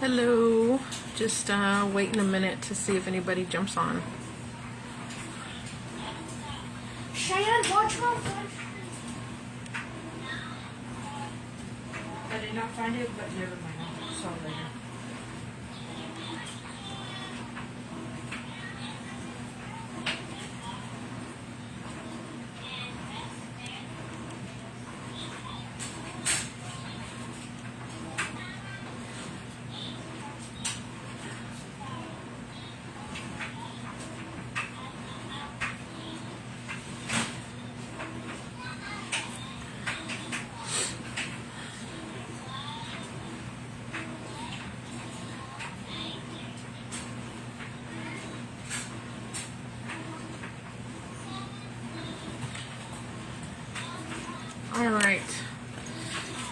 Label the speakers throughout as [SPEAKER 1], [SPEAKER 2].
[SPEAKER 1] Hello, just waiting a minute to see if anybody jumps on.
[SPEAKER 2] Cheyenne, watch my phone.
[SPEAKER 1] I did not find it, but never mind. I saw it later. All right.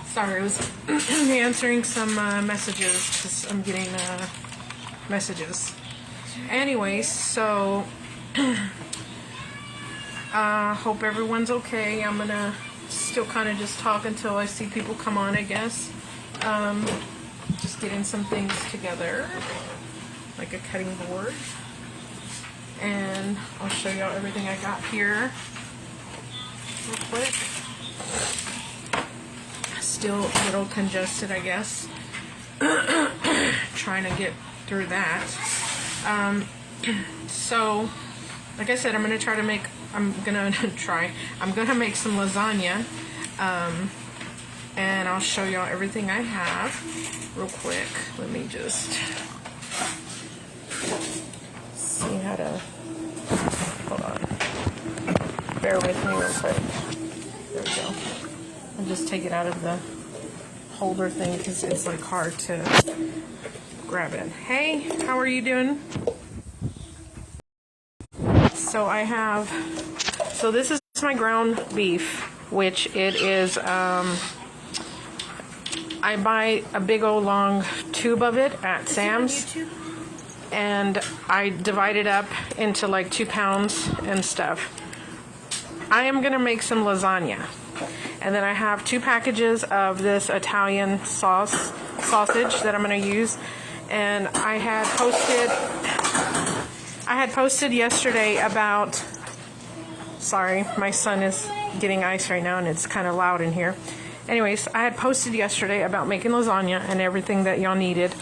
[SPEAKER 1] Sorry, I was answering some messages because I'm getting messages. Anyways, so hope everyone's okay. I'm gonna still kind of just talk until I see people come on, I guess. Just getting some things together, like a cutting board. And I'll show y'all everything I got here real quick. Still a little congested, I guess. Trying to get through that. So, like I said, I'm gonna make some lasagna. And I'll show y'all everything I have real quick. Let me just see how to, hold on. Bear with me real quick. There we go. I'll just take it out of the holder thing because it's like hard to grab it. Hey, how are you doing? So this is my ground beef, which it is, I buy a big old long tube of it at Sam's. And I divide it up into like 2 pounds and stuff. I am gonna make some lasagna. And then I have 2 packages of this Italian sausage that I'm gonna use. And I had posted yesterday about, sorry, my son is getting ice right now and it's kind of loud in here. Anyways, I had posted yesterday about making lasagna and everything that y'all needed.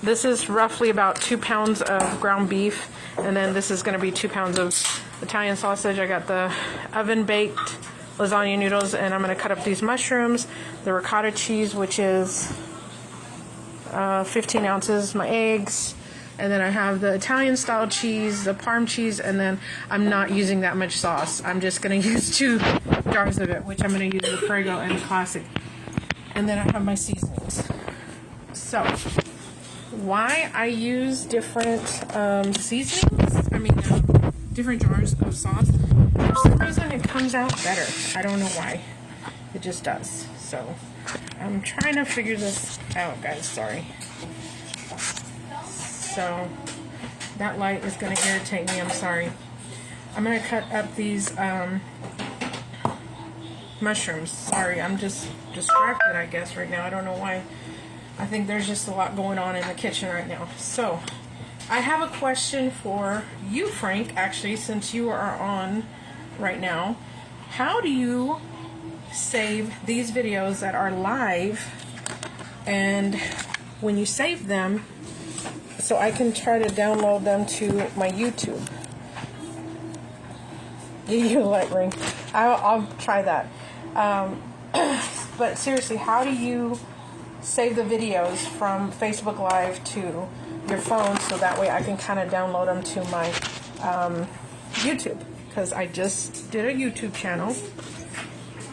[SPEAKER 1] This is roughly about 2 pounds of ground beef, and then this is going to be 2 pounds of Italian sausage. I got the oven baked lasagna noodles, and I'm going to cut up these mushrooms, the ricotta cheese, which is 15 ounces, my eggs, and then I have the Italian style cheese, the Parm cheese, and then I'm not using that much sauce. I'm just going to use 2 jars of it, which I'm going to use the Prego and the Classic. And then I have my seasonings. So, why I use different seasonings, different jars of sauce, for some reason it comes out better. I don't know why. It just does. So, I'm trying to figure this out, guys. Sorry. So, that light is going to irritate me. I'm sorry. I'm going to cut up these mushrooms. Sorry, I'm just distracted, I guess, right now. I don't know why. I think there's just a lot going on in the kitchen right now. So, I have a question for you, Frank, actually, since you are on right now. How do you save these videos that are live, and when you save them, so I can try to download them to my YouTube? You light ring. I'll try that. But seriously, how do you save the videos from Facebook Live to your phone so that way I can kind of download them to my YouTube? Because I just did a YouTube channel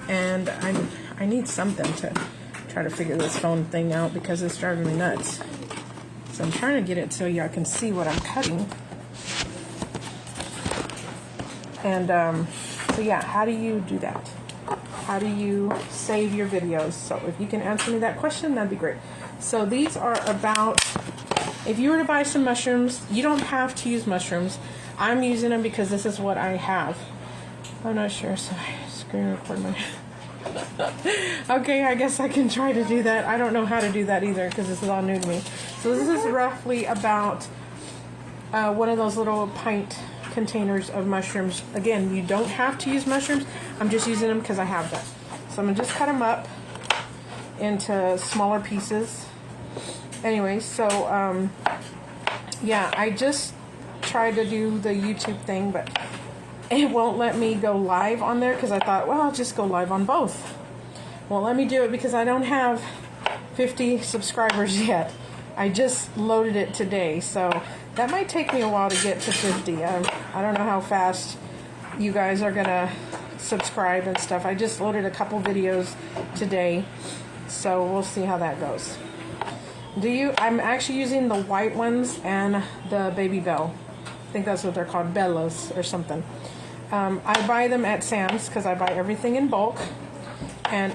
[SPEAKER 1] and I need something to try to figure this phone thing out because it's driving me nuts. So I'm trying to get it so y'all can see what I'm cutting. And so yeah, how do you do that? How do you save your videos? So if you can answer me that question, that'd be great. So these are about, if you were to buy some mushrooms, you don't have to use mushrooms. I'm using them because this is what I have. I'm not sure, so I screen record my Okay, I guess I can try to do that. I don't know how to do that either because this is all new to me. So this is roughly about one of those little pint containers of mushrooms. Again, you don't have to use mushrooms. I'm just using them because I have them. So I'm going to just cut them up into smaller pieces. Anyway, so yeah, I just tried to do the YouTube thing, but it won't let me go live on there because I thought, well, I'll just go live on both. Won't let me do it because I don't have 50 subscribers yet. I just loaded it today, so that might take me a while to get to 50. I don't know how fast you guys are gonna subscribe and stuff. I just loaded a couple videos today, so we'll see how that goes. I'm actually using the white ones and the Baby Bell. I think that's what they're called, Bellas or something. I buy them at Sam's because I buy everything in bulk, and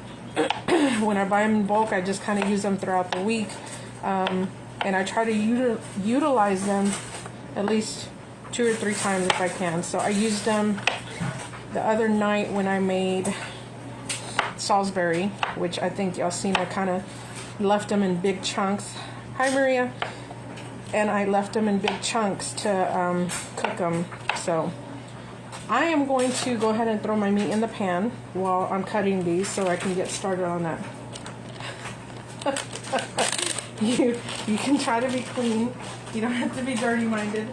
[SPEAKER 1] when I buy them in bulk, I just kind of use them throughout the week, and I try to utilize them at least 2 or 3 times if I can. So I used them the other night when I made Salisbury, which I think y'all seen. I kind of left them in big chunks. Hi, Maria. And I left them in big chunks to cook them. So I am going to go ahead and throw my meat in the pan while I'm cutting these so I can get started on that. You can try to be clean. You don't have to be dirty-minded.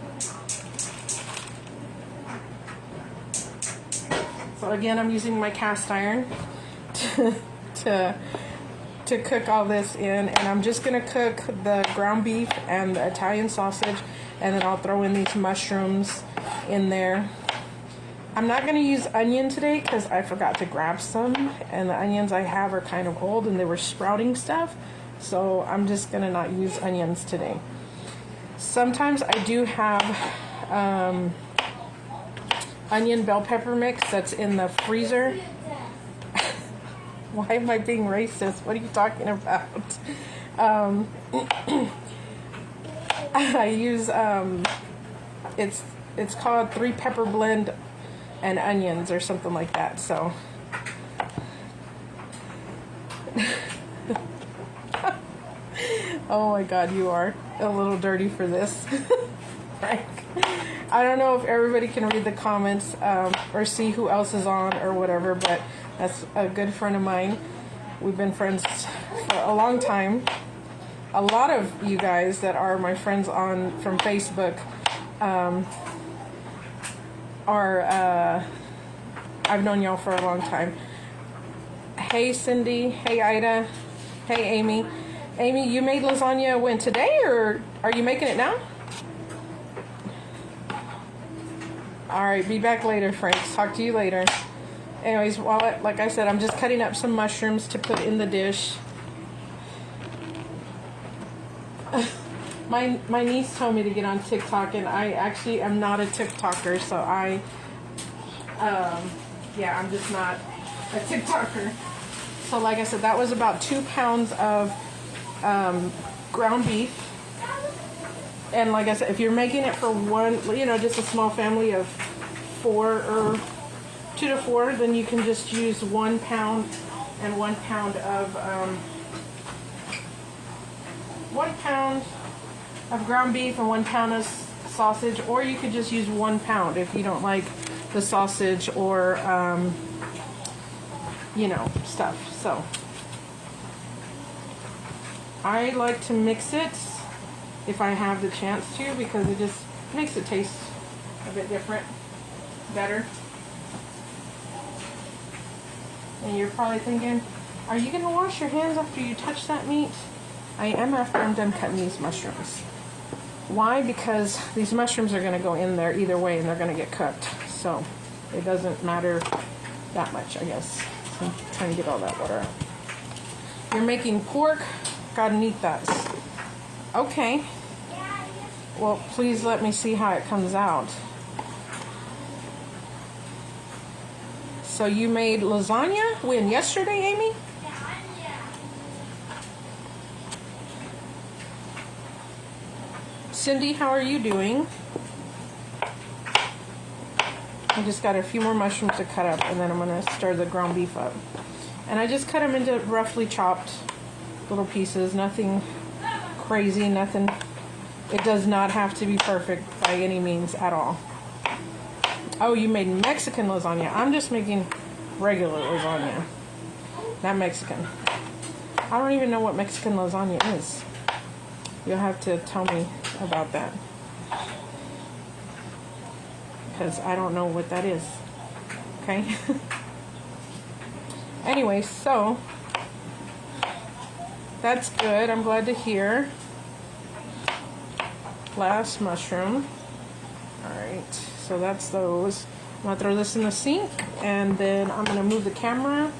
[SPEAKER 1] So again, I'm using my cast iron to cook all this in, and I'm just gonna cook the ground beef and the Italian sausage, and then I'll throw in these mushrooms in there. I'm not going to use onion today because I forgot to grab some, and the onions I have are kind of old and they were sprouting stuff, so I'm just going to not use onions today. Sometimes I do have onion bell pepper mix that's in the freezer. Why am I being racist? What are you talking about? I use it's called 3 pepper blend and onions or something like that. So oh my god, you are a little dirty for this. Frank, I don't know if everybody can read the comments or see who else is on or whatever, but that's a good friend of mine. We've been friends for a long time. A lot of you guys that are my friends from Facebook I've known y'all for a long time. Hey Cindy, hey Ida, hey Amy. Amy, you made lasagna when, today, or are you making it now? Alright, be back later, Franks. Talk to you later. Anyways, like I said, I'm just cutting up some mushrooms to put in the dish. My niece told me to get on TikTok, and I actually am not a TikToker, so yeah, I'm just not a TikToker. So like I said, that was about 2 pounds of ground beef. And like I said, if you're making it for one, just a small family of 4 or 2 to 4, then you can just use 1 pound and 1 pound of 1 pound of ground beef and 1 pound of sausage, or you could just use 1 pound if you don't like the sausage or stuff. So I like to mix it if I have the chance to, because it just makes it taste a bit different, better. And you're probably thinking, are you going to wash your hands after you touch that meat? I am, after I'm done cutting these mushrooms. Why? Because these mushrooms are going to go in there either way, and they're going to get cooked. So it doesn't matter that much, I guess. I'm trying to get all that water out. You're making pork carnitas. Okay. Well, please let me see how it comes out. So you made lasagna when? Yesterday, Amy? Cindy, how are you doing? I just got a few more mushrooms to cut up, and then I'm going to stir the ground beef up. And I just cut them into roughly chopped little pieces. Nothing crazy, nothing. It does not have to be perfect by any means at all. Oh, you made Mexican lasagna. I'm just making regular lasagna, not Mexican. I don't even know what Mexican lasagna is. You'll have to tell me about that, because I don't know what that is. Okay? Anyway, so that's good. I'm glad to hear. Last mushroom. Alright, so that's those. I'm going to throw this in the sink, and then I'm going to move the camera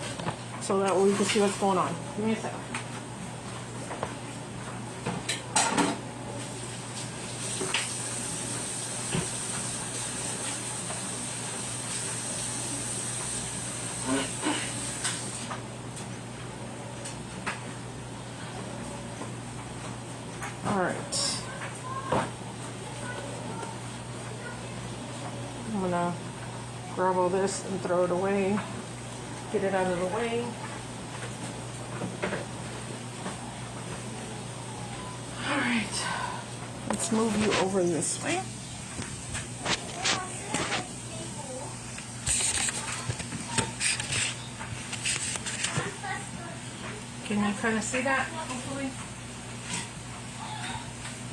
[SPEAKER 1] so that we can see what's going on. Give me a second. Alright. I'm gonna grab all this and throw it away. Get it out of the way. Alright. Let's move you over this way. Can you kind of see that, hopefully?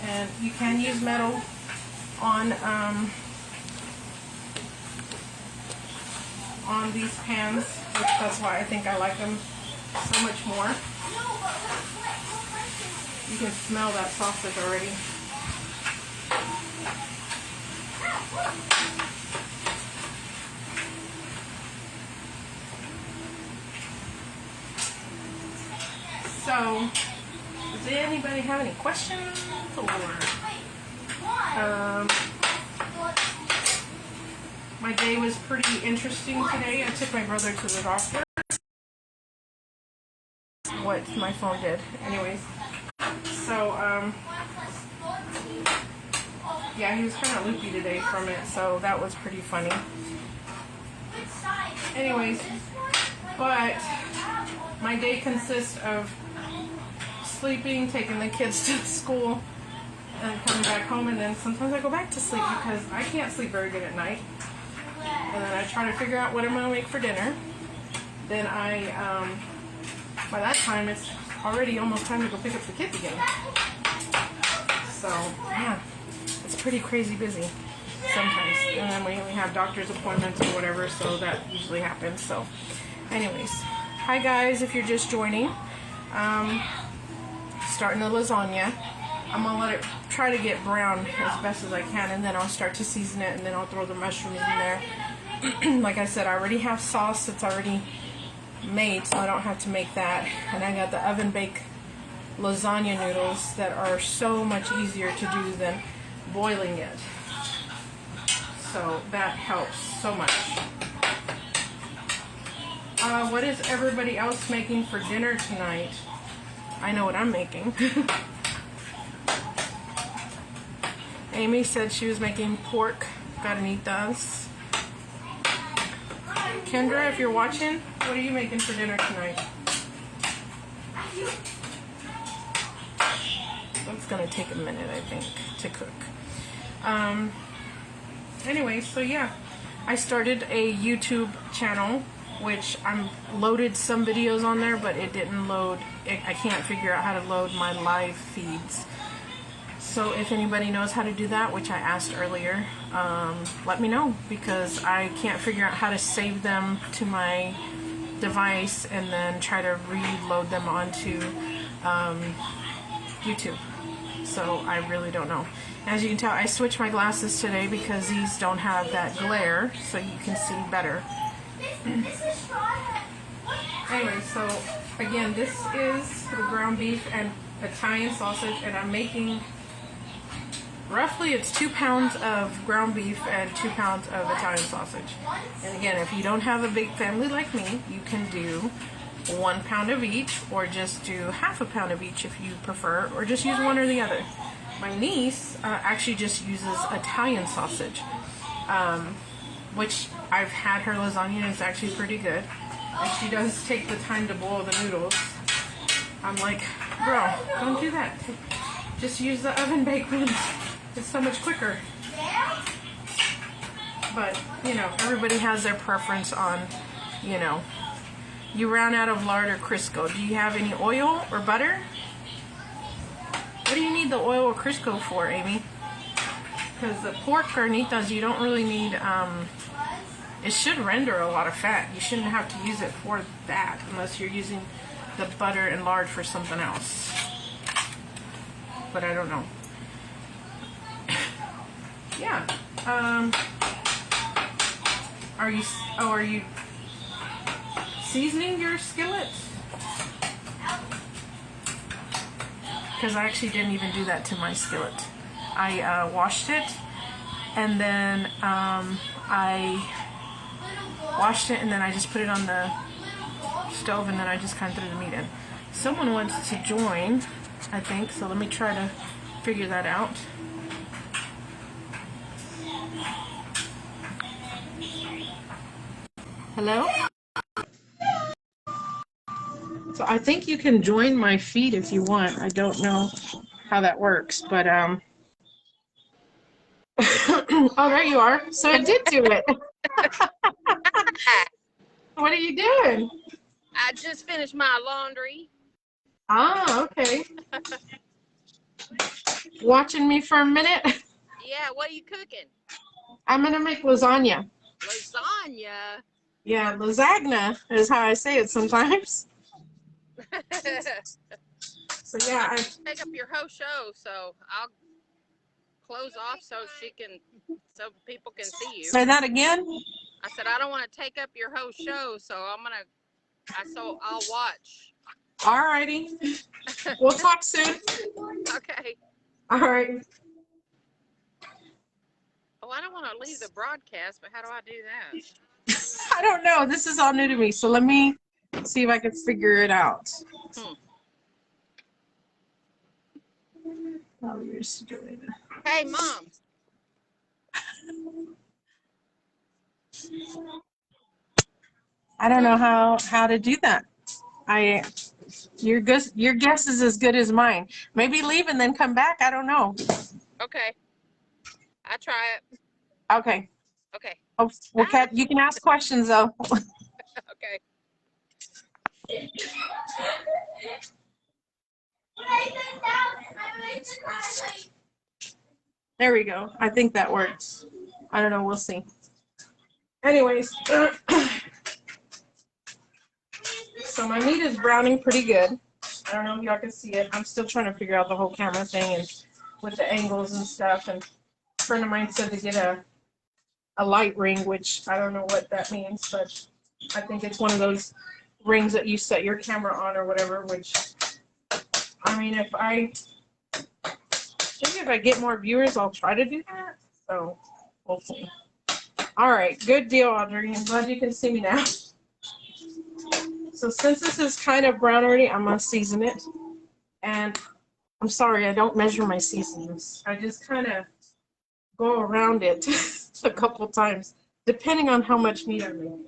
[SPEAKER 1] And you can use metal on these pans, which that's why I think I like them so much more. You can smell that sausage already. So, does anybody have any questions? Or my day was pretty interesting today. I took my brother to the doctor. What my phone did. Anyways. So, yeah, he was kind of loopy today from it, so that was pretty funny. Anyways, but my day consists of sleeping, taking the kids to school, and coming back home, and then sometimes I go back to sleep because I can't sleep very good at night. And then I try to figure out what I'm going to make for dinner. Then by that time, it's already almost time to go pick up the kids again. So, yeah, it's pretty crazy busy sometimes. And then we have doctor's appointments or whatever, so that usually happens. So, anyways, hi guys, if you're just joining. Starting the lasagna. I'm going to let it try to get brown as best as I can, and then I'll start to season it, and then I'll throw the mushrooms in there. Like I said, I already have sauce that's already made, so I don't have to make that. And I got the oven baked lasagna noodles that are so much easier to do than boiling it. So that helps so much. What is everybody else making for dinner tonight? I know what I'm making. Amy said she was making pork carnitas. Kendra, if you're watching, what are you making for dinner tonight? That's gonna take a minute, I think, to cook. Anyway, so yeah, I started a YouTube channel, which I'm loaded some videos on there, but it didn't load. I can't figure out how to load my live feeds. So if anybody knows how to do that, which I asked earlier, let me know, because I can't figure out how to save them to my device and then try to reload them onto YouTube. So I really don't know. As you can tell, I switched my glasses today because these don't have that glare, so you can see better. Anyway, so again, this is the ground beef and Italian sausage, and I'm making roughly, it's 2 pounds of ground beef and 2 pounds of Italian sausage. And again, if you don't have a big family like me, you can do 1 pound of each, or just do half a pound of each if you prefer, or just use one or the other. My niece actually just uses Italian sausage, which I've had her lasagna and it's actually pretty good. and she does take the time to boil the noodles. I'm like, bro, don't do that. Just use the oven baked ones. It's so much quicker. But, you know, everybody has their preference on, you know. You ran out of lard or Crisco. Do you have any oil or butter? What do you need the oil or Crisco for, Amy? Because the pork carnitas, you don't really need, it should render a lot of fat. You shouldn't have to use it for that unless you're using the butter and lard for something else. But I don't know. Yeah. Are you seasoning your skillet? Because I actually didn't even do that to my skillet. I washed it, and then I washed it, and then I just put it on the stove, and then I just kind of threw the meat in. Someone wants to join, I think, so let me try to figure that out. Hello? So I think you can join my feed if you want. I don't know how that works, but oh, there you are. So it did do it. What are you doing?
[SPEAKER 3] I just finished my laundry.
[SPEAKER 1] Ah, okay. Watching me for a minute?
[SPEAKER 3] Yeah, what are you cooking?
[SPEAKER 1] I'm gonna make lasagna.
[SPEAKER 3] Lasagna.
[SPEAKER 1] Yeah, lasagna is how I say it sometimes. So yeah, I
[SPEAKER 3] Take up your whole show, so I'll close off so people can see you.
[SPEAKER 1] say that again.
[SPEAKER 3] I said I don't want to take up your whole show, so I'll watch.
[SPEAKER 1] Alrighty. We'll talk soon.
[SPEAKER 3] Okay.
[SPEAKER 1] All right.
[SPEAKER 3] Oh, I don't want to leave the broadcast, but how do I do that?
[SPEAKER 1] I don't know. This is all new to me, so let me see if I can figure it out. Oh, you're stupid.
[SPEAKER 3] Hey, Mom.
[SPEAKER 1] I don't know how to do that. Your guess is as good as mine. Maybe leave and then come back. I don't know.
[SPEAKER 3] Okay. I try it.
[SPEAKER 1] Okay.
[SPEAKER 3] Okay.
[SPEAKER 1] Oh, well, you can ask questions though.
[SPEAKER 3] Okay.
[SPEAKER 1] There we go. I think that works. I don't know. We'll see. Anyways, so my meat is browning pretty good. I don't know if y'all can see it. I'm still trying to figure out the whole camera thing and with the angles and stuff. And a friend of mine said to get a light ring, which I don't know what that means, but I think it's one of those rings that you set your camera on or whatever, which, I mean, if I get more viewers, I'll try to do that. So we'll see. All right, good deal, Audrey. I'm glad you can see me now. So since this is kind of brown already, I'm gonna season it. And I'm sorry, I don't measure my seasonings. I just kind of go around it a couple times, depending on how much meat I'm making.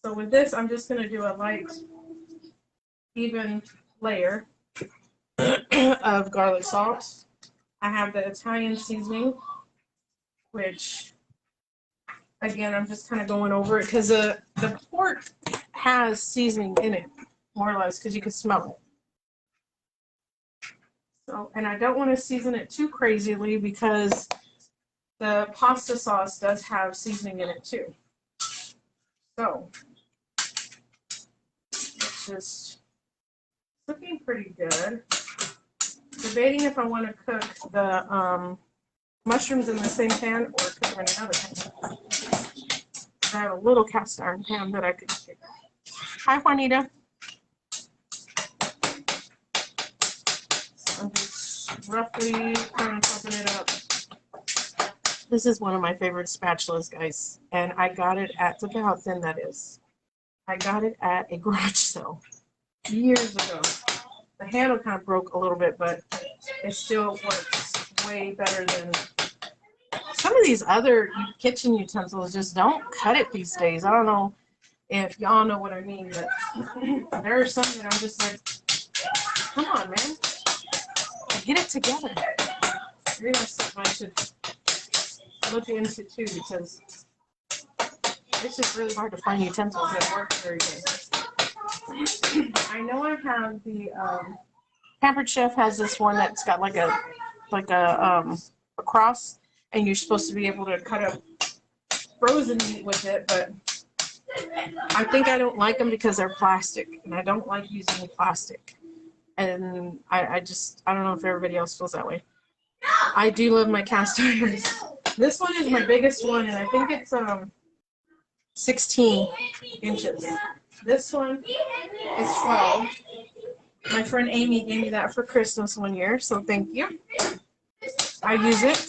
[SPEAKER 1] So with this, I'm just gonna do a light, even layer of garlic salt. I have the Italian seasoning, which, again, I'm just kind of going over it because the pork has seasoning in it, more or less, because you can smell it. So, and I don't want to season it too crazily because the pasta sauce does have seasoning in it too. So, it's just looking pretty good. Debating if I want to cook the mushrooms in the same pan or cook them in another pan. I have a little cast iron pan that I could cook. Hi, Juanita. I'm just roughly kind of chopping it up. This is one of my favorite spatulas, guys, and I got it at, look at how thin that is. I got it at a garage sale years ago. The handle kind of broke a little bit, but it still works way better than some of these other kitchen utensils. Just don't cut it these days. I don't know if y'all know what I mean. But there are some that I'm just like, come on, man, get it together. Maybe that's something I should look into too, because it's just really hard to find utensils that work very good. I know I have the Pampered Chef has this one that's got like a cross, and you're supposed to be able to cut up frozen meat with it, but I think I don't like them because they're plastic, and I don't like using plastic. And I don't know if everybody else feels that way. I do love my cast irons. This one is my biggest one, and I think it's 16 inches. This one is 12. My friend Amy gave me that for Christmas one year, so thank you. I use it.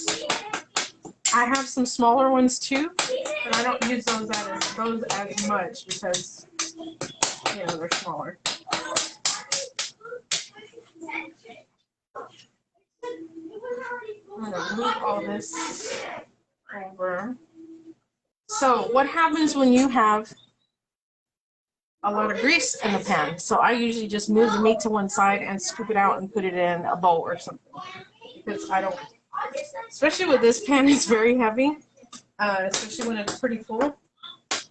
[SPEAKER 1] I have some smaller ones too, but I don't use those as much because, you know, they're smaller. I'm gonna move all this over. So what happens when you have a lot of grease in the pan? So I usually just move the meat to one side and scoop it out and put it in a bowl or something. Because I don't, especially with this pan, it's very heavy, especially when it's pretty full.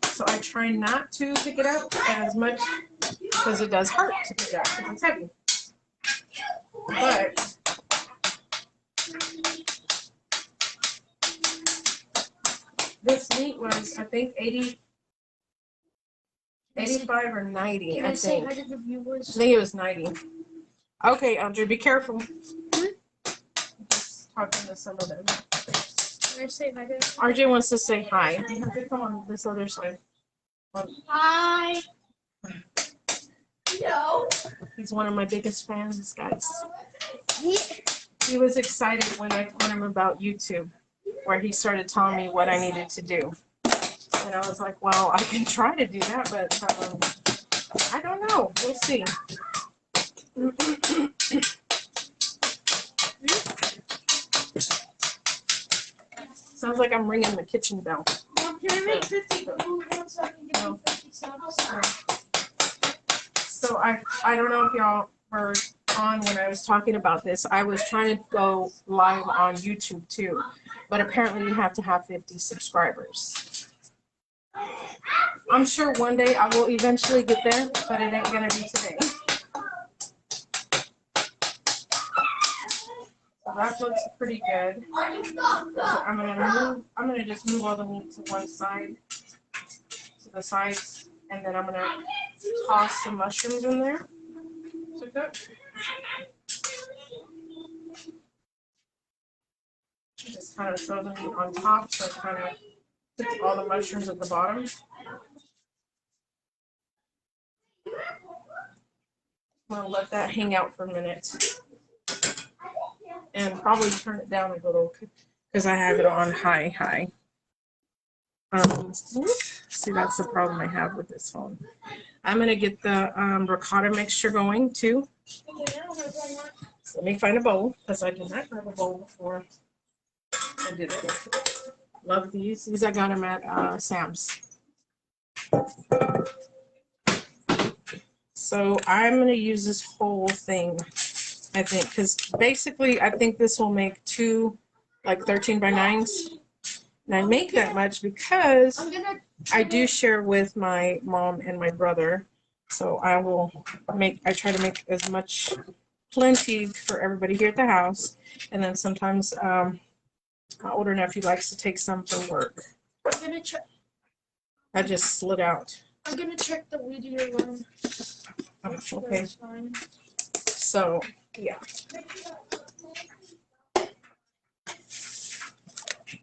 [SPEAKER 1] So I try not to pick it up as much because it does hurt to pick it up because it's heavy. But this meat was, I think, 85 or 90, I think. I think it was 90. Okay, Andrew, be careful. Just talking to some of them.
[SPEAKER 2] Can I say hi to
[SPEAKER 1] RJ wants to say hi. You have to come on this other side.
[SPEAKER 2] Hi. No.
[SPEAKER 1] He's one of my biggest fans, guys. He was excited when I told him about YouTube, where he started telling me what I needed to do. And I was like, well, I can try to do that, but I don't know. We'll see. Sounds like I'm ringing the kitchen bell.
[SPEAKER 2] Mom, can I make 50 food so I can get you 50 subs?
[SPEAKER 1] So I don't know if y'all were on when I was talking about this. I was trying to go live on YouTube too, but apparently you have to have 50 subscribers. I'm sure one day I will eventually get there, but it ain't gonna be today. So that looks pretty good. I'm gonna just move all the meat to one side, to the sides, and then I'm gonna toss some mushrooms in there to cook. Just kind of throw the meat on top, so it kind of puts all the mushrooms at the bottom. I'm gonna let that hang out for a minute. And probably turn it down a little because I have it on high. See, that's the problem I have with this phone. I'm gonna get the ricotta mixture going too. So let me find a bowl because I did not grab a bowl before I did it. Love these. These I got them at Sam's. So I'm gonna use this whole thing, I think, because basically I think this will make 2 like 13 by 9s. And I make that much because I do share with my mom and my brother. So I try to make as much plenty for everybody here at the house. And then sometimes my older nephew likes to take some for work.
[SPEAKER 2] I'm gonna check.
[SPEAKER 1] I just slid out.
[SPEAKER 2] I'm gonna check the video one.
[SPEAKER 1] Oh, okay. So, yeah.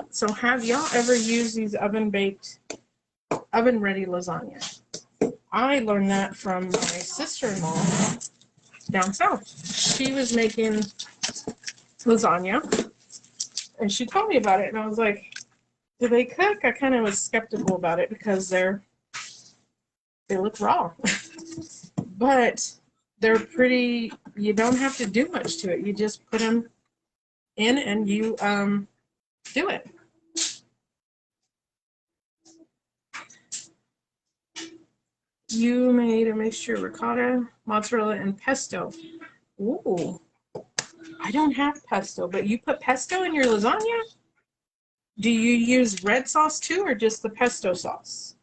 [SPEAKER 1] So have y'all ever used these oven-ready lasagna? I learned that from my sister-in-law down south. She was making lasagna, and she told me about it, and I was like, do they cook? I kind of was skeptical about it because they look raw. But they're pretty, you don't have to do much to it. You just put them in and you do it. You made a mixture of ricotta, mozzarella, and pesto. Ooh, I don't have pesto, but you put pesto in your lasagna? Do you use red sauce too, or just the pesto sauce?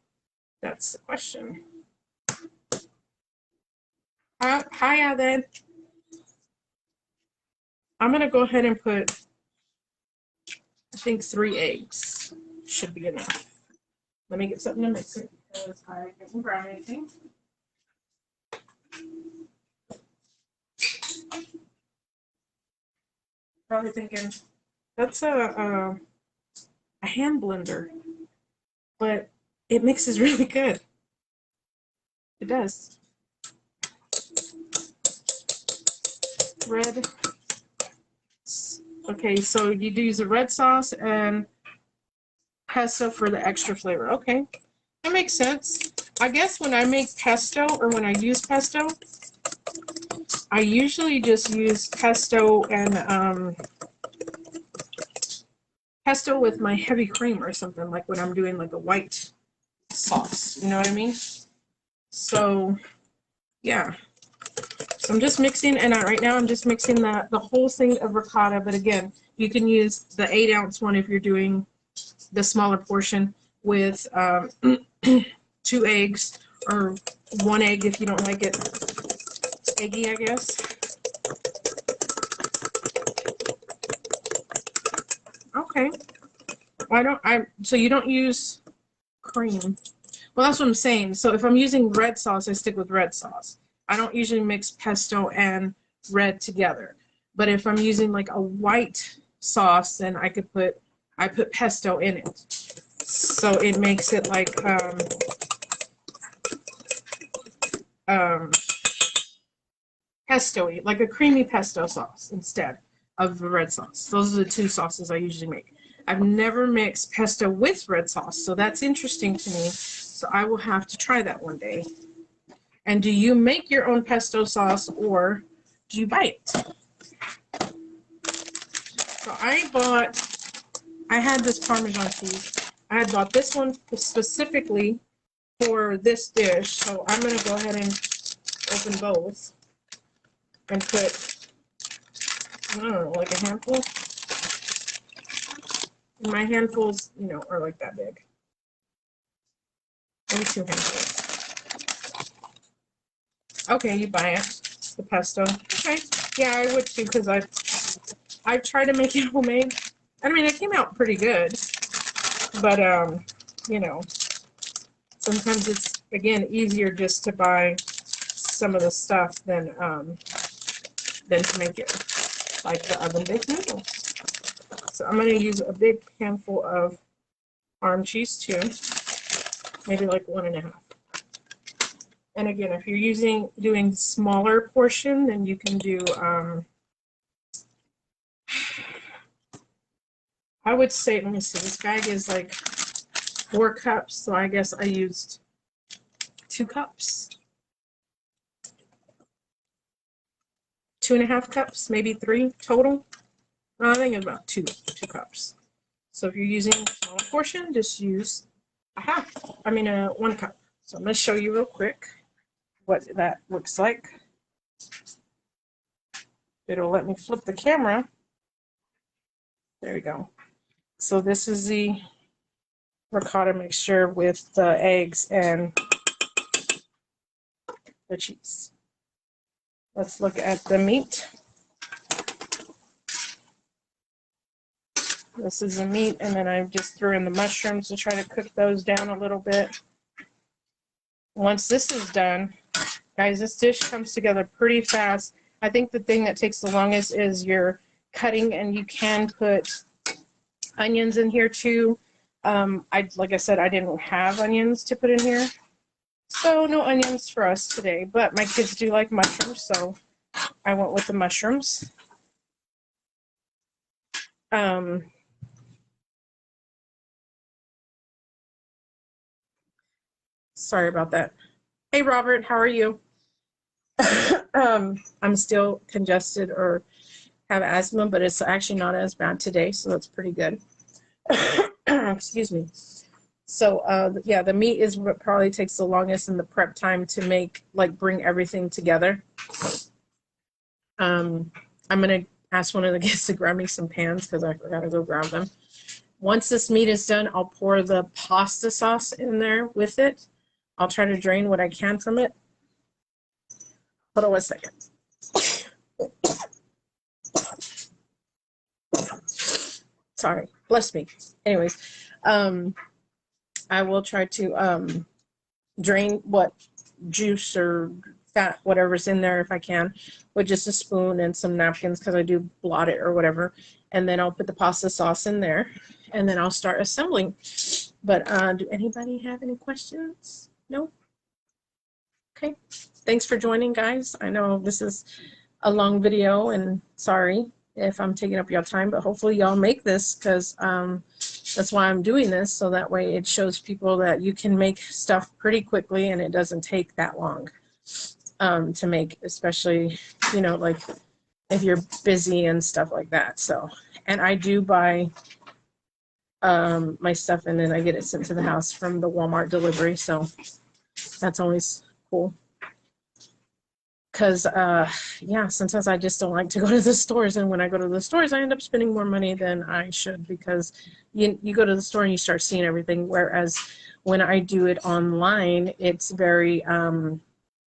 [SPEAKER 1] That's the question. Hiya then. I'm gonna go ahead and put, I think 3 eggs should be enough. Let me get something to mix it because I didn't grab anything. Probably thinking that's a hand blender, but it mixes really good. It does. Red. Okay, so you do use a red sauce and pesto for the extra flavor. Okay, that makes sense. I guess when I make pesto or when I use pesto, I usually just use pesto and pesto with my heavy cream or something, like when I'm doing like a white sauce. You know what I mean? So yeah. So I'm just mixing, and right now I'm just mixing the whole thing of ricotta. But again, you can use the 8-ounce one if you're doing the smaller portion with 2 eggs or 1 egg if you don't like it eggy, I guess. Okay. So you don't use cream. Well, that's what I'm saying. So if I'm using red sauce, I stick with red sauce. I don't usually mix pesto and red together. But if I'm using like a white sauce, then I put pesto in it. So it makes it like pesto-y, like a creamy pesto sauce instead of the red sauce. Those are the 2 sauces I usually make. I've never mixed pesto with red sauce, so that's interesting to me. So I will have to try that one day. And do you make your own pesto sauce or do you buy it? So I had this Parmesan cheese. I had bought this one specifically for this dish. So I'm going to go ahead and open both and put, I don't know, like a handful. And my handfuls, are like that big. Maybe 2 handfuls. Okay, you buy it. The pesto. Okay. Yeah, I would too, because I've tried to make it homemade. I mean, it came out pretty good. But sometimes it's, again, easier just to buy some of the stuff than to make it, like the oven baked noodles. So I'm going to use a big handful of farm cheese too, maybe like 1.5. And again, if you're doing smaller portion, then you can do, I would say, let me see, this bag is like 4 cups, so I guess I used 2 cups. 2.5 cups, maybe 3 total. No, I think it's about 2 cups. So if you're using a smaller portion, just use 1 cup. So I'm going to show you real quick what that looks like. It'll let me flip the camera. There we go. So this is the ricotta mixture with the eggs and the cheese. Let's look at the meat. This is the meat, and then I just threw in the mushrooms to try to cook those down a little bit. Once this is done, guys, this dish comes together pretty fast. I think the thing that takes the longest is your cutting, and you can put onions in here too. Like I said, I didn't have onions to put in here, so no onions for us today. But my kids do like mushrooms, so I went with the mushrooms. Sorry about that. Hey, Robert, how are you? I'm still congested or have asthma, but it's actually not as bad today, so that's pretty good. Excuse me. So yeah, the meat is what probably takes the longest in the prep time to make, like, bring everything together. I'm gonna ask one of the kids to grab me some pans because I forgot to go grab them. Once this meat is done, I'll pour the pasta sauce in there with it. I'll try to drain what I can from it. Hold on 1 second. Sorry, bless me. Anyways, I will try to drain what juice or fat, whatever's in there, if I can, with just a spoon and some napkins because I do blot it or whatever. And then I'll put the pasta sauce in there, and then I'll start assembling. But do anybody have any questions? No? Okay. Thanks for joining, guys. I know this is a long video, and sorry if I'm taking up your time, but hopefully y'all make this because that's why I'm doing this, so that way it shows people that you can make stuff pretty quickly and it doesn't take that long to make, especially, you know, like if you're busy and stuff like that. So, and I do buy my stuff and then I get it sent to the house from the Walmart delivery, so that's always cool. Because yeah, sometimes I just don't like to go to the stores, and when I go to the stores I end up spending more money than I should, because you go to the store and you start seeing everything, whereas when I do it online, it's very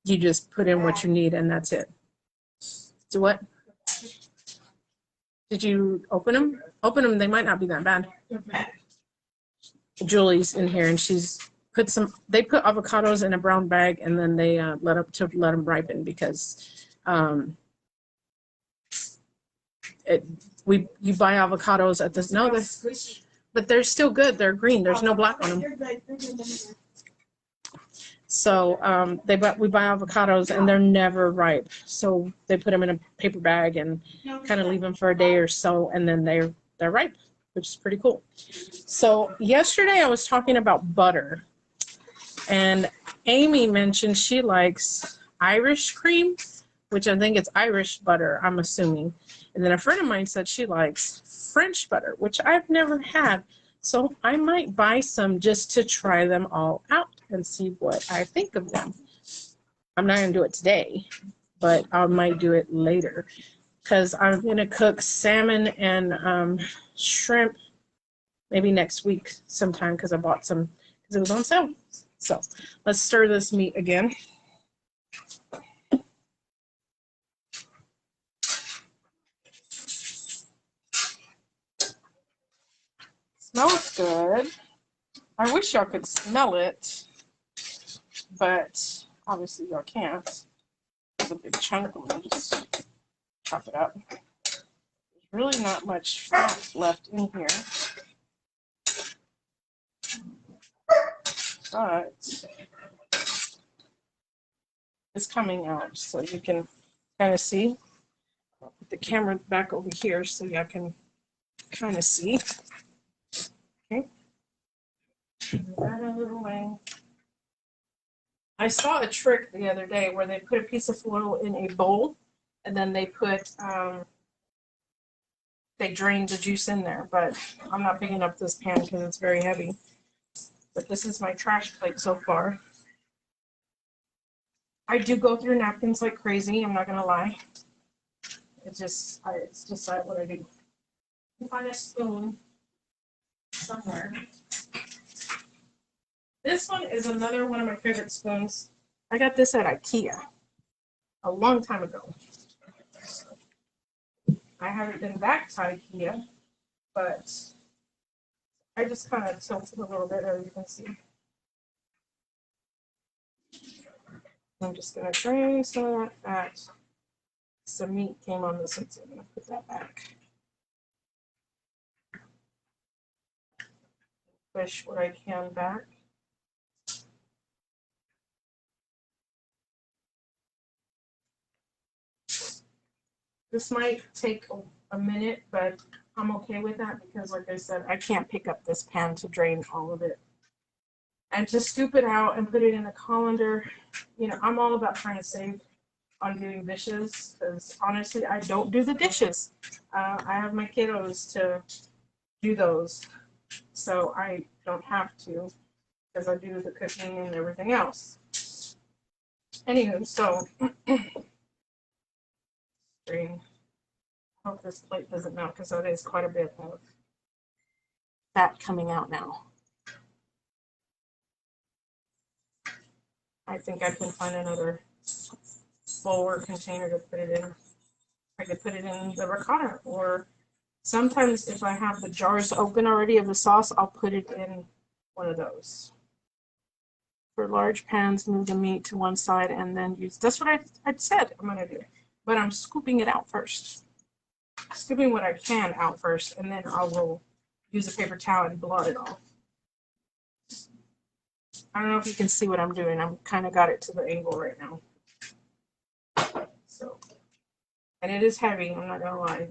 [SPEAKER 1] you just put in what you need and that's it. So what? Did you open them? Open them, they might not be that bad. Julie's in here and she's they put avocados in a brown bag and then they let them ripen because you buy avocados at this, no, but they're still good, they're green, there's no black on them. So we buy avocados and they're never ripe, so they put them in a paper bag and kind of leave them for a day or so, and then they're ripe, which is pretty cool. So yesterday I was talking about butter, and Amy mentioned she likes Irish cream, which I think it's Irish butter, I'm assuming. And then a friend of mine said she likes French butter, which I've never had. So I might buy some just to try them all out and see what I think of them. I'm not going to do it today, but I might do it later because I'm going to cook salmon and shrimp maybe next week sometime because I bought some because it was on sale. So let's stir this meat again. Smells good. I wish y'all could smell it, but obviously y'all can't. There's a big chunk of it. Just chop it up. There's really not much fat left in here, but it's coming out, so you can kind of see. I'll put the camera back over here so y'all can kind of see. Okay. That out of the way. I saw a trick the other day where they put a piece of foil in a bowl and then they drained the juice in there, but I'm not picking up this pan because it's very heavy. But this is my trash plate so far. I do go through napkins like crazy, I'm not gonna lie. It's just what I do. You can find a spoon somewhere. This one is another one of my favorite spoons. I got this at IKEA a long time ago. I haven't been back to IKEA, but I just kind of tilted a little bit, as you can see. I'm just going to drain some of that fat. Some meat came on this one, so I'm going to put that back. Push what I can back. This might take a minute, but I'm okay with that because, like I said, I can't pick up this pan to drain all of it. And to scoop it out and put it in a colander, you know, I'm all about trying to save on doing dishes because honestly, I don't do the dishes. I have my kiddos to do those, so I don't have to. because I do the cooking and everything else. Anywho, so I hope this plate doesn't melt because that is quite a bit of fat coming out now. I think I can find another bowl or container to put it in. I could put it in the ricotta, or sometimes if I have the jars open already of the sauce, I'll put it in one of those. For large pans, move the meat to one side and then use, that's what I'd said I'm gonna do. But I'm scooping it out first. Scooping what I can out first, and then I will use a paper towel and blot it off. I don't know if you can see what I'm doing. I'm kind of got it to the angle right now. So, and it is heavy, I'm not gonna lie.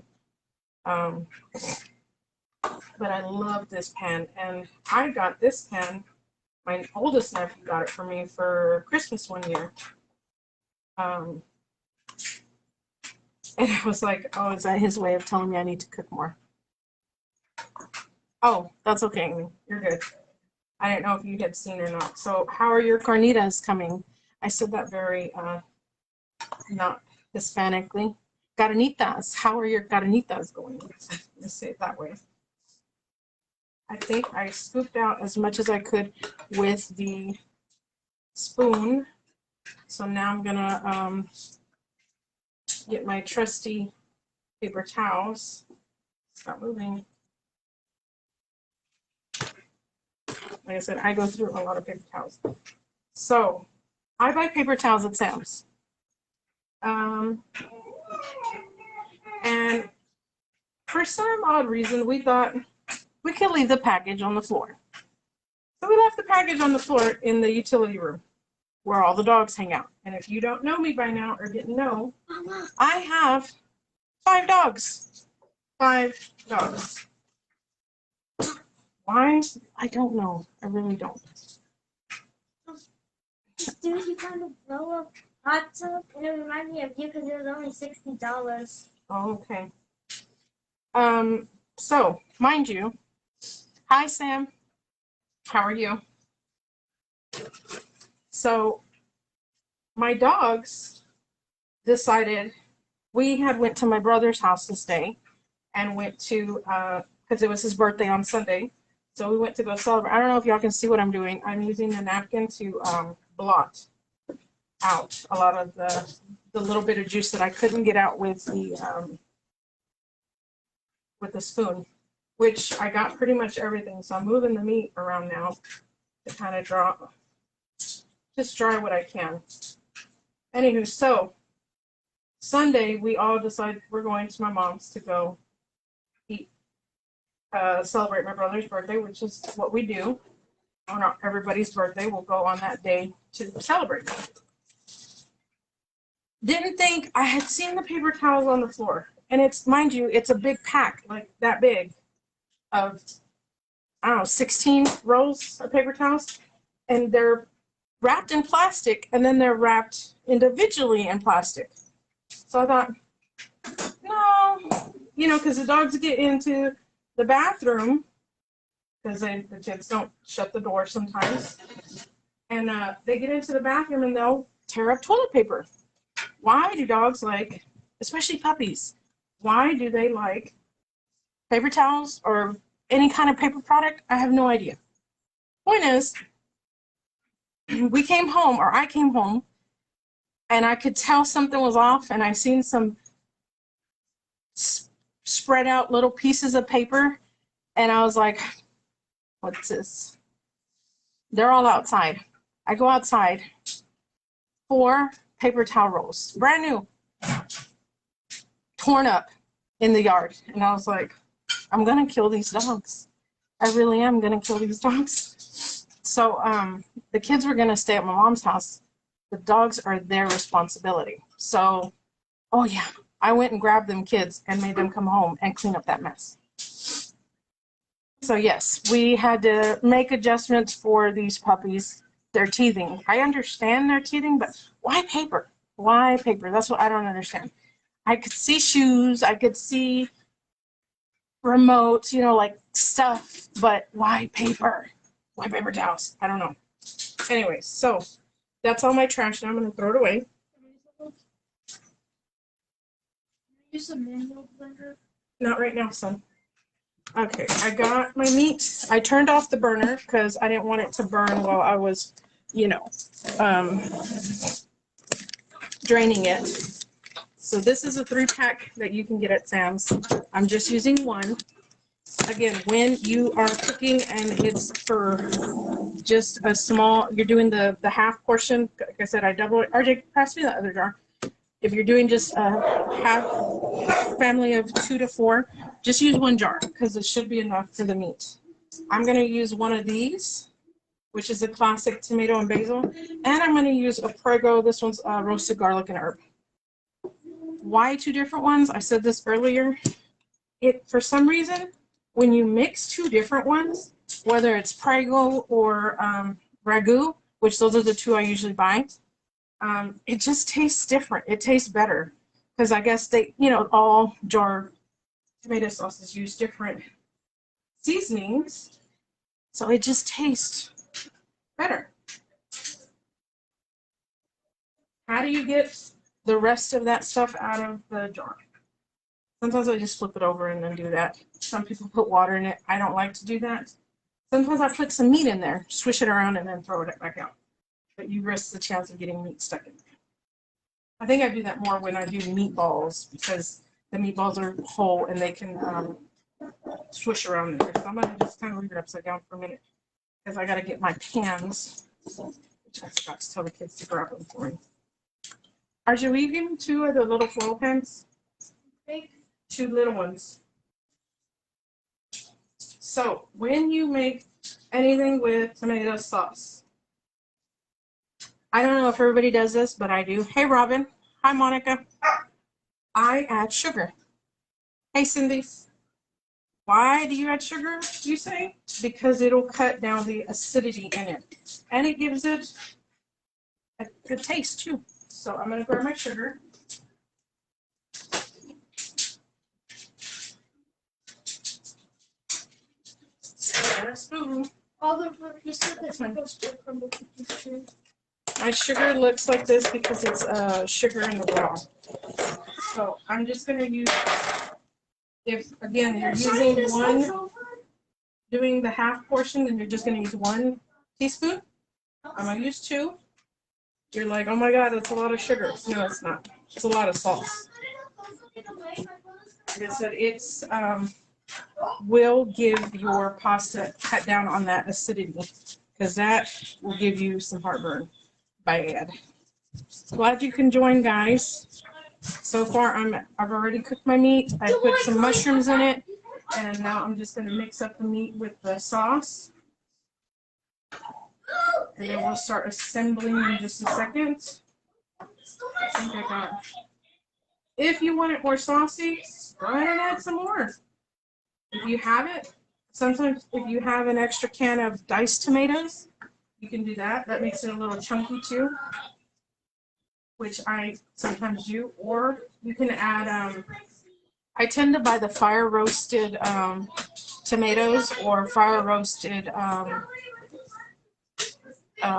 [SPEAKER 1] But I love this pan, and I got this pan. My oldest nephew got it for me for Christmas one year. And I was like, oh, is that his way of telling me I need to cook more? Oh, that's okay, Amy. You're good. I didn't know if you had seen or not. So how are your carnitas coming? I said that very not Hispanically. Carnitas. How are your carnitas going? Let's say it that way. I think I scooped out as much as I could with the spoon. So now I'm gonna get my trusty paper towels. Stop moving. Like I said, I go through a lot of paper towels. So I buy paper towels at Sam's. And for some odd reason, we thought we could leave the package on the floor. So we left the package on the floor in the utility room where all the dogs hang out. And if you don't know me by now or didn't know, I have 5 dogs. 5 dogs. Why? I don't know. I really don't.
[SPEAKER 2] Dude, you kind of blow up hot tub, and it reminded me of you because it was only $60.
[SPEAKER 1] Oh, okay. So, mind you, hi, Sam. How are you? So, my dogs decided, we had went to my brother's house to stay and went to, because it was his birthday on Sunday. So we went to go celebrate. I don't know if y'all can see what I'm doing. I'm using the napkin to blot out a lot of the little bit of juice that I couldn't get out with the spoon, which I got pretty much everything. So I'm moving the meat around now to kind of just dry what I can. Anywho, so Sunday we all decided we're going to my mom's to go eat, celebrate my brother's birthday, which is what we do on everybody's birthday. We'll go on that day to celebrate. Didn't think, I had seen the paper towels on the floor, and it's, mind you, it's a big pack, like that big, of, I don't know, 16 rolls of paper towels, and they're wrapped in plastic, and then they're wrapped individually in plastic. So I thought, no, you know, because the dogs get into the bathroom, because the kids don't shut the door sometimes, and they get into the bathroom and they'll tear up toilet paper. Why do dogs like, especially puppies, why do they like paper towels or any kind of paper product? I have no idea. Point is, we came home, or I came home, and I could tell something was off, and I seen some spread out little pieces of paper, and I was like, what's this? They're all outside. I go outside, 4 paper towel rolls, brand new, torn up in the yard. And I was like, I'm gonna kill these dogs. I really am gonna kill these dogs. So the kids were gonna stay at my mom's house. The dogs are their responsibility. So, oh yeah, I went and grabbed them kids and made them come home and clean up that mess. So yes, we had to make adjustments for these puppies. They're teething. I understand they're teething, but why paper? Why paper? That's what I don't understand. I could see shoes, I could see remotes, you know, like stuff, but why paper? my paper towels. I don't know. Anyways, so that's all my trash. Now I'm going to throw it away.
[SPEAKER 2] Use a manual blender.
[SPEAKER 1] Not right now, son. Okay, I got my meat. I turned off the burner because I didn't want it to burn while I was, you know, draining it. So this is a 3-pack that you can get at Sam's. I'm just using one. Again, when you are cooking and it's for just a small, you're doing the half portion. Like I said, I double it. RJ, pass me the other jar. If you're doing just a half family of 2 to 4, just use 1 jar because it should be enough for the meat. I'm going to use one of these, which is a classic tomato and basil, and I'm going to use a Prego. This one's roasted garlic and herb. Why 2 different ones? I said this earlier. For some reason, when you mix 2 different ones, whether it's Prego or Ragu, which those are the 2 I usually buy, it just tastes different. It tastes better because I guess they, all jar tomato sauces use different seasonings, so it just tastes better. How do you get the rest of that stuff out of the jar? Sometimes I just flip it over and then do that. Some people put water in it. I don't like to do that. Sometimes I put some meat in there, swish it around, and then throw it back out. But you risk the chance of getting meat stuck in there. I think I do that more when I do meatballs because the meatballs are whole and they can swish around in there. So I'm going to just kind of leave it upside down for a minute because I got to get my pans, which I forgot to tell the kids to grab them for me. RJ, will you give me 2 of the little foil pans? 2 little ones. So when you make anything with tomato sauce, I don't know if everybody does this, but I do. Hey, Robin. Hi, Monica. I add sugar. Hey, Cindy. Why do you add sugar, you say? Because it'll cut down the acidity in it. And it gives it a good taste, too. So I'm going to grab my sugar. And a spoon.
[SPEAKER 2] You said that it goes to crumble cookies too.
[SPEAKER 1] My sugar looks like this because it's sugar in the raw. So I'm just going to use, if again you're using 1, doing the half portion, then you're just going to use 1 teaspoon. I'm going to use 2. You're like, oh my God, that's a lot of sugar. No, it's not. It's a lot of sauce. Like I said, it's will give your pasta cut down on that acidity because that will give you some heartburn. Bad. Glad you can join, guys. So far, I've already cooked my meat. I put some mushrooms in it, and now I'm just going to mix up the meat with the sauce. And then we'll start assembling in just a second. I think I got. If you want it more saucy, go ahead and add some more. If you have it, sometimes if you have an extra can of diced tomatoes, you can do that. That makes it a little chunky too, which I sometimes do. Or you can add, I tend to buy the fire roasted tomatoes or fire roasted,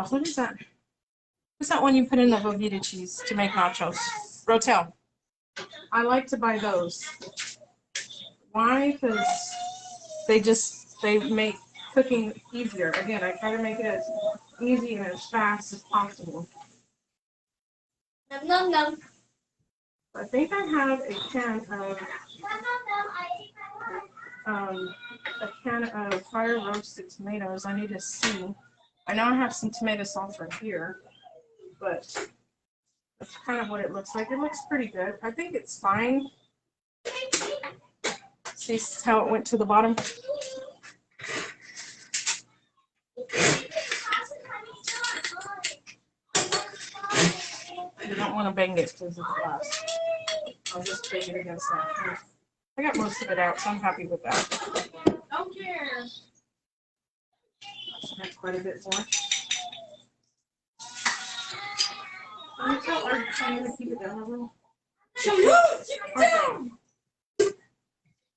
[SPEAKER 1] what is that? What's that one you put in the Velveeta cheese to make nachos? Rotel. I like to buy those. Why? Because they make cooking easier. Again, I try to make it as easy and as fast as possible.
[SPEAKER 2] Nom nom nom.
[SPEAKER 1] I think I have a can of fire roasted tomatoes. I need to see. I know I have some tomato sauce right here, but that's kind of what it looks like. It looks pretty good. I think it's fine. See how it went to the bottom? You don't want to bang it because it's glass. I'll just bang it against that. I got most of it out, so I'm happy with that.
[SPEAKER 2] Don't care.
[SPEAKER 1] I have quite a bit more. Can you tell our trying to keep it down a little?
[SPEAKER 2] Keep it down.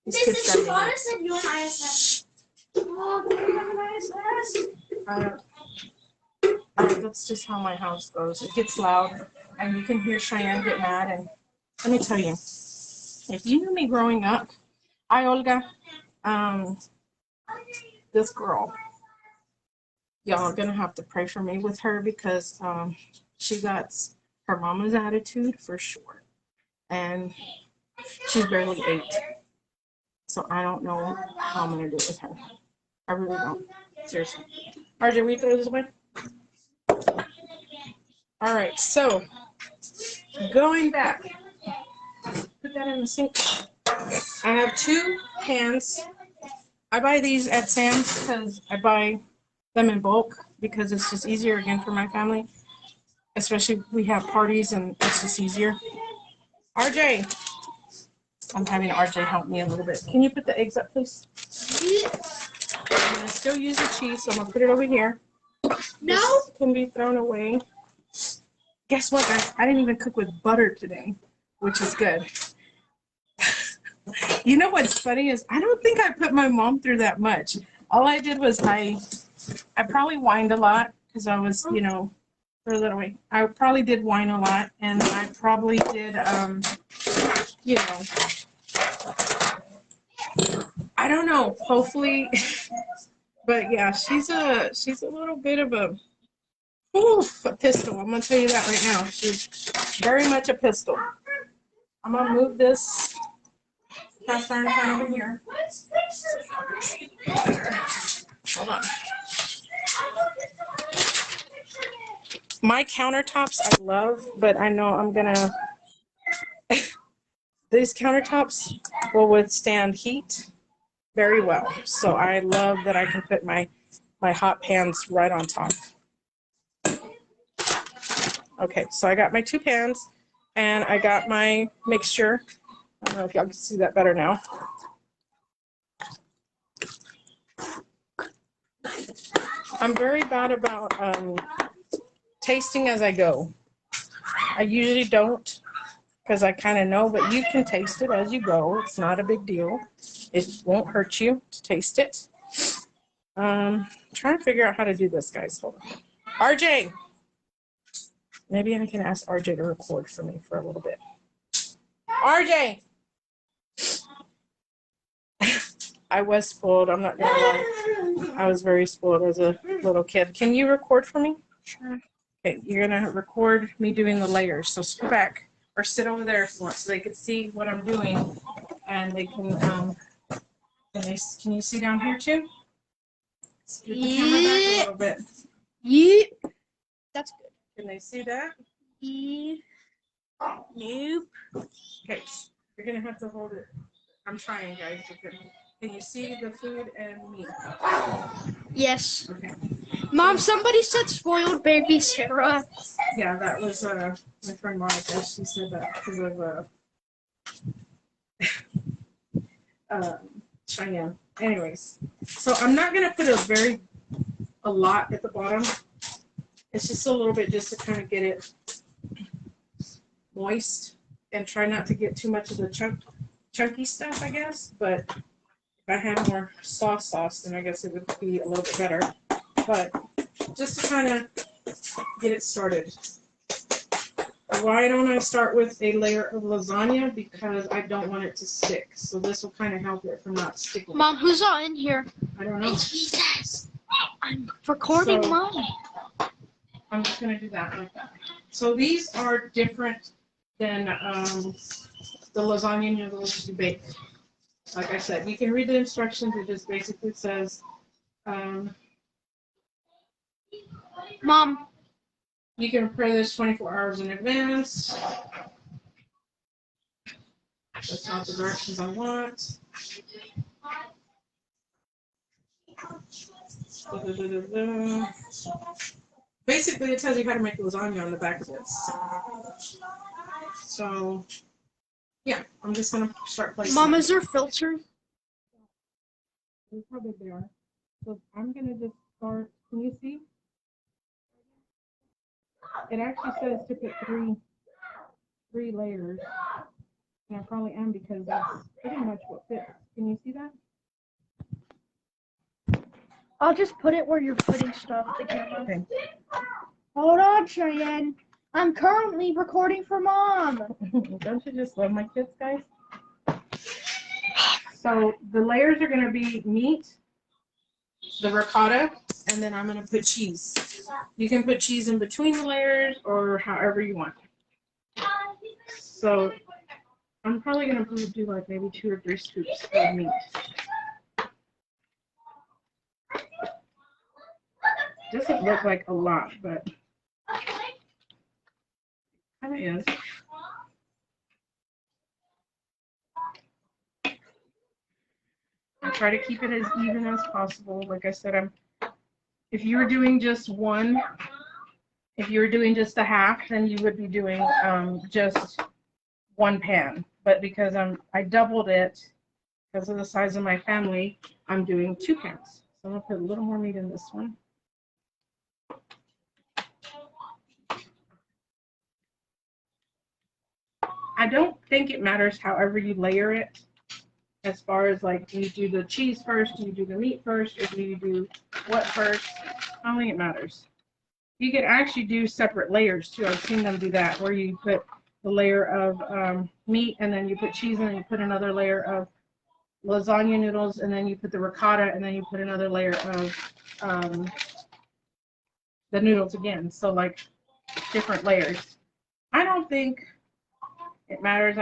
[SPEAKER 1] These kids
[SPEAKER 2] She
[SPEAKER 1] got me.
[SPEAKER 2] said you on ISS. Oh, do we have an ISS?
[SPEAKER 1] That's just how my house goes. It gets loud, and you can hear Cheyenne get mad. And let me tell you, if you knew me growing up, hi Olga, this girl, y'all are gonna have to pray for me with her because she got her mama's attitude for sure, and she's barely 8, so I don't know how I'm gonna do it with her. I really don't. Seriously. RJ, will you throw this away? All right, so going back, put that in the sink. I have 2 pans. I buy these at Sam's because I buy them in bulk because it's just easier again for my family, especially if we have parties and it's just easier. RJ, I'm having RJ help me a little bit. Can you put the eggs up, please? I'm gonna still use the cheese, so I'm gonna put it over here. No, this can be thrown away. Guess what, guys? I didn't even cook with butter today, which is good. You know what's funny is I don't think I put my mom through that much. All I did was I probably whined a lot because I was, you know, throw that away. I probably did whine a lot, and I probably did, you know, I don't know. Hopefully, but yeah, she's a little bit of a pistol. I'm gonna tell you that right now. She's very much a pistol. I'm gonna move this cast iron pan over here. Hold on. My countertops I love, but I know I'm gonna. These countertops will withstand heat very well, so I love that I can put my hot pans right on top. Okay, so I got my 2 pans, and I got my mixture. I don't know if y'all can see that better now. I'm very bad about tasting as I go. I usually don't because I kind of know, but you can taste it as you go. It's not a big deal. It won't hurt you to taste it. Trying to figure out how to do this, guys. Hold on. RJ! Maybe I can ask RJ to record for me for a little bit. RJ! I was spoiled. I'm not gonna lie. I was very spoiled as a little kid. Can you record for me? Sure. Okay, you're gonna record me doing the layers. So scoot back or sit over there if you want, so they can see what I'm doing, and they can. Can you see down here too? Scoot the camera back a little bit.
[SPEAKER 2] Yeah. That's good.
[SPEAKER 1] Can they see that?
[SPEAKER 2] Yeah. Nope.
[SPEAKER 1] Okay, you're gonna have to hold it. I'm trying, guys. Can you see the food and me?
[SPEAKER 2] Yes.
[SPEAKER 1] Okay.
[SPEAKER 2] Mom, somebody said spoiled baby Sarah.
[SPEAKER 1] Yeah, that was my friend Monica. She said that because of Cheyenne. Anyways, so I'm not gonna put a lot at the bottom. It's just a little bit just to kind of get it moist and try not to get too much of the chunky stuff, I guess. But if I had more sauce, then I guess it would be a little bit better. But just to kind of get it started. Why don't I start with a layer of lasagna? Because I don't want it to stick. So this will kind of help it from not sticking.
[SPEAKER 2] Mom, who's all in here?
[SPEAKER 1] I don't know.
[SPEAKER 2] Jesus. I'm recording
[SPEAKER 1] So,
[SPEAKER 2] Mom.
[SPEAKER 1] I'm just going to do that like that. So these are different than the lasagna noodles you bake. Like I said, you can read the instructions. It just basically says,
[SPEAKER 2] Mom.
[SPEAKER 1] you can prepare this 24 hours in advance. That's not the directions I want. Basically, it tells you how to make lasagna on the back of this. So, yeah, I'm just going to start placing.
[SPEAKER 2] Mom, is there a filter?
[SPEAKER 1] There's probably there. So I'm going to just start. Can you see? It actually says to put three layers. And I probably am because that's pretty much what fits. Can you see that?
[SPEAKER 4] I'll just put it where you're putting stuff. The camera.
[SPEAKER 1] Okay.
[SPEAKER 4] Hold on, Cheyenne. I'm currently recording for Mom.
[SPEAKER 1] Don't you just love my kids, guys? So the layers are going to be meat, the ricotta, and then I'm going to put cheese. You can put cheese in between the layers or however you want. So I'm probably going to do like maybe 2 or 3 scoops of meat. Doesn't look like a lot, but kind of is. I try to keep it as even as possible. Like I said, if you were doing just one, if you were doing just a half, then you would be doing just 1 pan. But because I doubled it because of the size of my family, I'm doing 2 pans. So I'm gonna put a little more meat in this one. I don't think it matters however you layer it, as far as like, do you do the cheese first, do you do the meat first, or do you do what first? I don't think it matters. You could actually do separate layers too. I've seen them do that, where you put the layer of meat and then you put cheese and then you put another layer of lasagna noodles and then you put the ricotta and then you put another layer of the noodles again. So like different layers. I don't think it matters.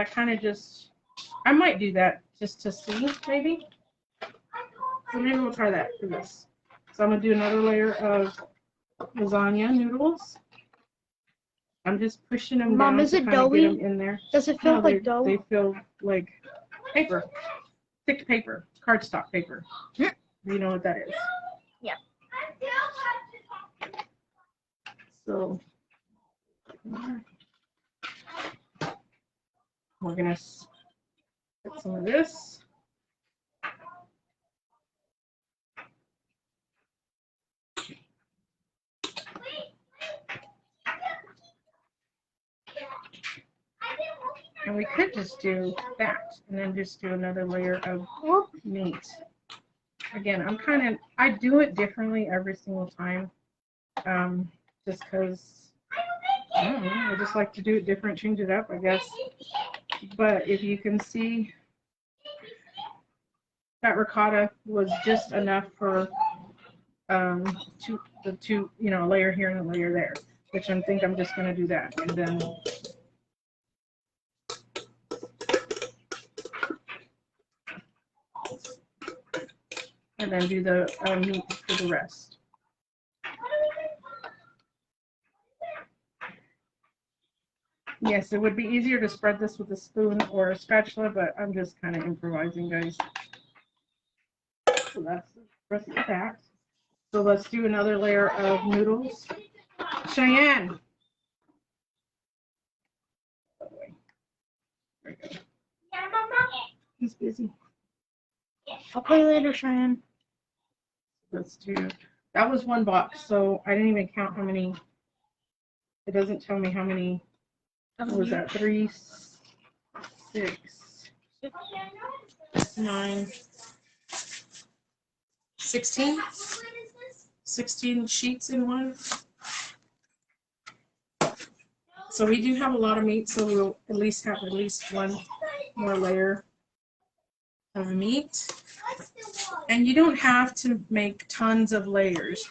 [SPEAKER 1] I might do that just to see, maybe. So maybe we'll try that for this. So I'm gonna do another layer of lasagna noodles. I'm just pushing them
[SPEAKER 4] Mom,
[SPEAKER 1] down
[SPEAKER 4] is
[SPEAKER 1] to
[SPEAKER 4] it
[SPEAKER 1] kind of get
[SPEAKER 4] doughy?
[SPEAKER 1] them in there.
[SPEAKER 4] Does it feel
[SPEAKER 1] No,
[SPEAKER 4] like dough?
[SPEAKER 1] They feel like paper, thick paper, cardstock paper. Do you know what that is?
[SPEAKER 4] Yeah.
[SPEAKER 1] So we're gonna put some of this. And we could just do that and then just do another layer of meat. Again, I do it differently every single time. Just because, I don't know, I just like to do it different, change it up, I guess. But if you can see, that ricotta was just enough for the two, a layer here and a layer there, which I think I'm just going to do that. And then do the meat for the rest. Yes, it would be easier to spread this with a spoon or a spatula, but I'm just kind of improvising, guys. So that's the rest of that. So let's do another layer of noodles. Cheyenne. There we go. He's busy.
[SPEAKER 4] I'll play later, Cheyenne.
[SPEAKER 1] Let's do, that was 1 box, so I didn't even count how many. It doesn't tell me how many. What was that? 3, 6, 9, 16? 16 sheets in one. So we do have a lot of meat, so we'll at least have 1 more layer of meat. And you don't have to make tons of layers.